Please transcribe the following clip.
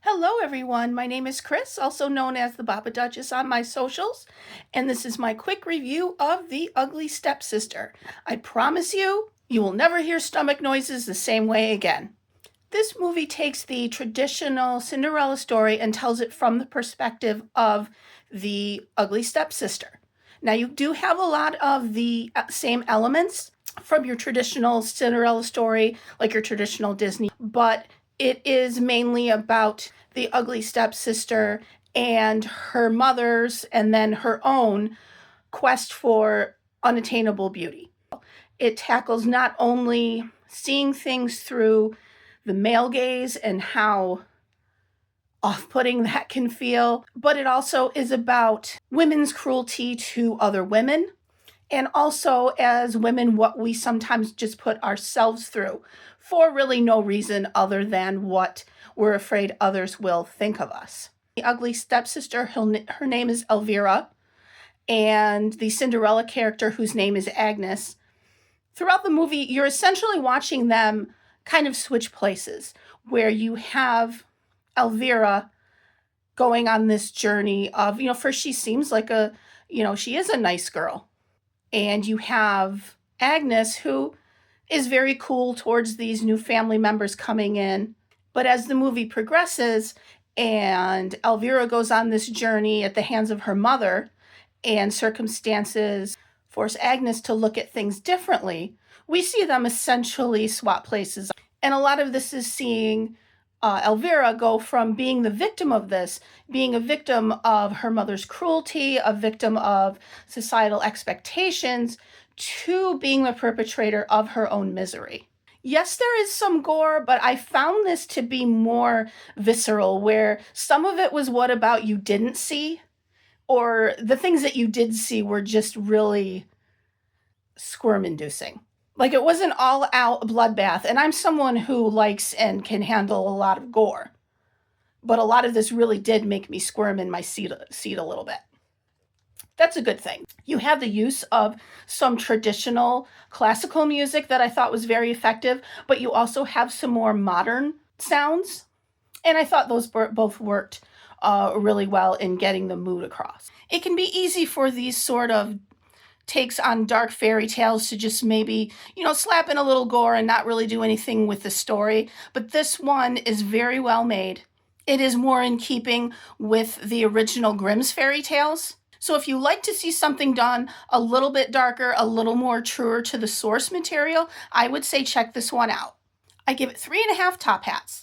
Hello everyone, my name is Chris, also known as the Baba Duchess on my socials, and this is my quick review of The Ugly Stepsister. I promise you, you will never hear stomach noises the same way again. This movie takes the traditional Cinderella story and tells it from the perspective of the ugly stepsister. Now, you do have a lot of the same elements from your traditional Cinderella story, like your traditional Disney, but it is mainly about the ugly stepsister and her mother's and then her own quest for unattainable beauty. It tackles not only seeing things through the male gaze and how off-putting that can feel, but it also is about women's cruelty to other women, and also as women what we sometimes just put ourselves through for really no reason other than what we're afraid others will think of us. The ugly stepsister, her name is Elvira, and the Cinderella character, whose name is Agnes. Throughout the movie, you're essentially watching them kind of switch places, where you have Elvira going on this journey of, first she seems like she is a nice girl. And you have Agnes, who is very cool towards these new family members coming in. But as the movie progresses and Elvira goes on this journey at the hands of her mother, and circumstances force Agnes to look at things differently, we see them essentially swap places. And a lot of this is seeing Elvira go from being the victim of this, being a victim of her mother's cruelty, a victim of societal expectations, to being the perpetrator of her own misery. Yes, there is some gore, but I found this to be more visceral, where some of it was what about you didn't see, or the things that you did see were just really squirm-inducing. Like, it wasn't all out bloodbath, and I'm someone who likes and can handle a lot of gore. But a lot of this really did make me squirm in my seat a little bit. That's a good thing. You have the use of some traditional classical music that I thought was very effective, but you also have some more modern sounds, and I thought those both worked really well in getting the mood across. It can be easy for these sort of takes on dark fairy tales to just maybe, slap in a little gore and not really do anything with the story. But this one is very well made. It is more in keeping with the original Grimm's fairy tales. So if you like to see something done a little bit darker, a little more truer to the source material, I would say check this one out. I give it 3.5 top hats.